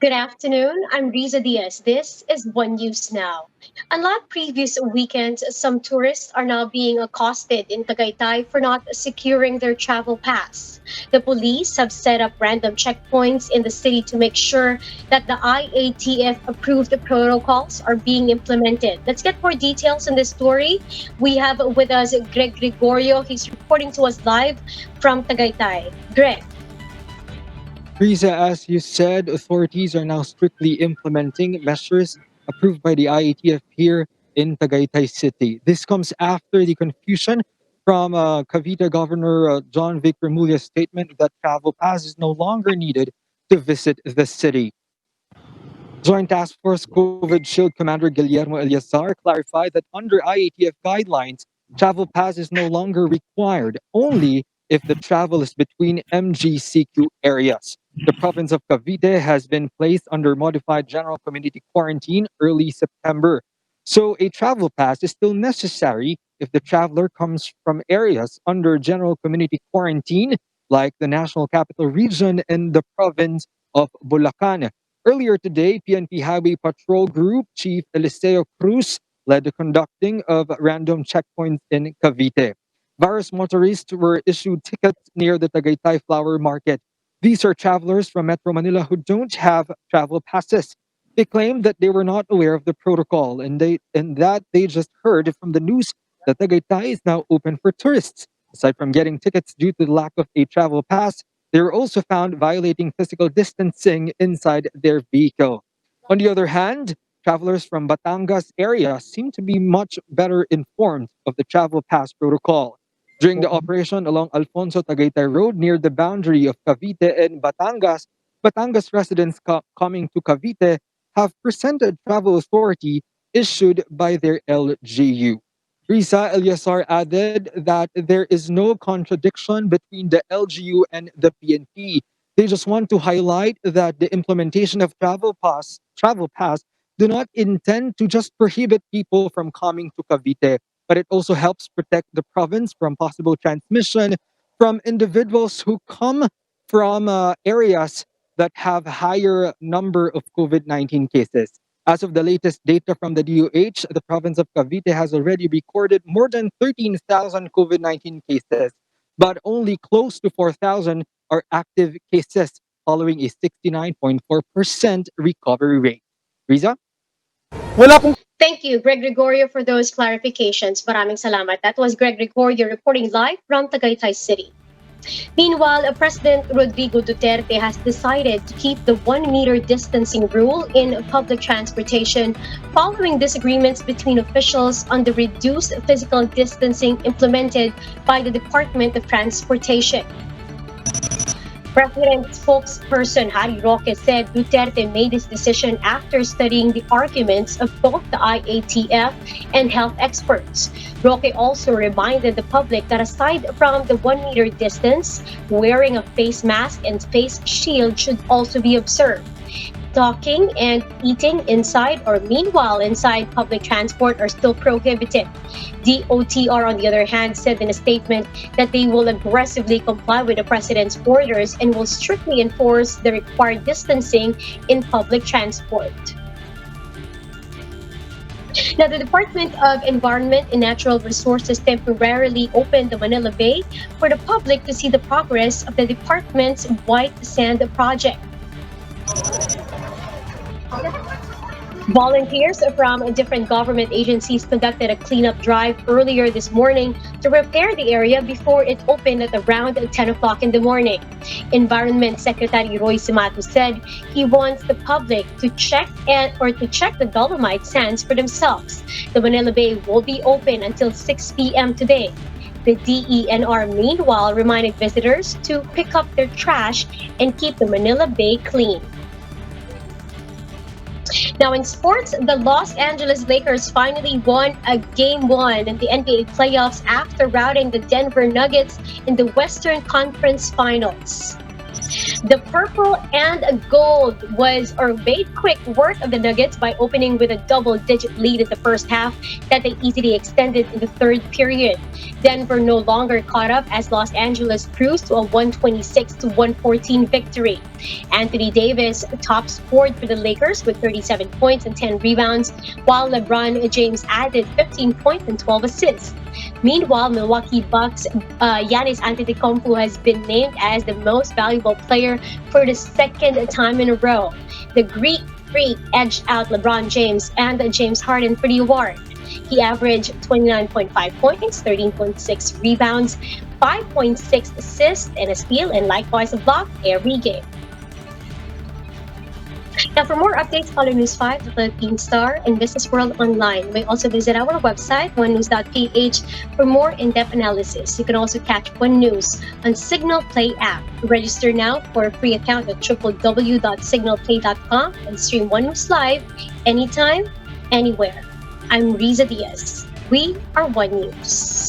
Good afternoon. I'm Riza Diaz. This is One News Now. Unlike previous weekends, some tourists are now being accosted in Tagaytay for not securing their travel pass. The police have set up random checkpoints in the city to make sure that the IATF approved protocols are being implemented. Let's get more details on this story. We have with us Greg Gregorio. He's reporting to us live from Tagaytay. Greg. Riza, as you said, authorities are now strictly implementing measures approved by the IATF here in Tagaytay City. This comes after the confusion from Cavite Governor John Vic Remulla's statement that travel pass is no longer needed to visit the city. Joint Task Force COVID Shield Commander Guillermo Eliazar clarified that under IATF guidelines, travel pass is no longer required, only if the travel is between MGCQ areas. The province of Cavite has been placed under modified general community quarantine early September. So a travel pass is still necessary if the traveler comes from areas under general community quarantine, like the National Capital Region and the province of Bulacan. Earlier today, PNP Highway Patrol Group Chief Eliseo Cruz led the conducting of random checkpoints in Cavite. Various motorists were issued tickets near the Tagaytay Flower Market. These are travelers from Metro Manila who don't have travel passes. They claimed that they were not aware of the protocol and that they just heard from the news that Tagaytay is now open for tourists. Aside from getting tickets due to the lack of a travel pass, they were also found violating physical distancing inside their vehicle. On the other hand, travelers from Batangas area seem to be much better informed of the travel pass protocol. During the operation along Alfonso Tagaytay Road near the boundary of Cavite and Batangas, Batangas residents coming to Cavite have presented travel authority issued by their LGU. Risa Eliasar added that there is no contradiction between the LGU and the PNP. They just want to highlight that the implementation of travel pass do not intend to just prohibit people from coming to Cavite, but it also helps protect the province from possible transmission from individuals who come from areas that have higher number of COVID-19 cases. As of the latest data from the DOH, the province of Cavite has already recorded more than 13,000 COVID-19 cases, but only close to 4,000 are active cases, following a 69.4% recovery rate. Riza? Thank you, Greg Gregorio, for those clarifications. Maraming salamat. That was Greg Gregorio reporting live from Tagaytay City. Meanwhile, President Rodrigo Duterte has decided to keep the 1 meter distancing rule in public transportation following disagreements between officials on the reduced physical distancing implemented by the Department of Transportation. President spokesperson Harry Roque said Duterte made his decision after studying the arguments of both the IATF and health experts. Roque also reminded the public that aside from the 1 meter distance, wearing a face mask and face shield should also be observed. Talking and eating inside or meanwhile inside public transport are still prohibited. DOTR, on the other hand, said in a statement that they will aggressively comply with the president's orders and will strictly enforce the required distancing in public transport. Now, the Department of Environment and Natural Resources temporarily opened the Manila Bay for the public to see the progress of the department's white sand project. Volunteers from different government agencies conducted a cleanup drive earlier this morning to repair the area before it opened at around 10 o'clock in the morning. Environment Secretary Roy Simato said he wants the public to check the dolomite sands for themselves. The Manila Bay will be open until 6 p.m. today. The DENR, meanwhile, reminded visitors to pick up their trash and keep the Manila Bay clean. Now in sports, the Los Angeles Lakers finally won a Game 1 in the NBA playoffs after routing the Denver Nuggets in the Western Conference Finals. The purple and gold was or made quick work of the Nuggets by opening with a double-digit lead in the first half that they easily extended in the third period. Denver no longer caught up as Los Angeles cruised to a 126 to 114 victory. Anthony Davis top scored for the Lakers with 37 points and 10 rebounds, while LeBron James added 15 points and 12 assists. Meanwhile, Milwaukee Bucks Giannis Antetokounmpo has been named as the most valuable player for the second time in a row. The Greek Freak edged out LeBron James and James Harden for the award. He averaged 29.5 points, 13.6 rebounds, 5.6 assists, and a steal, and likewise a block every game. Now, for more updates, follow News 5, the Philippine Star, and Business World Online. You may also visit our website, onenews.ph, for more in-depth analysis. You can also catch One News on Signal Play app. Register now for a free account at www.signalplay.com and stream One News live anytime, anywhere. I'm Riza Diaz. We are One News.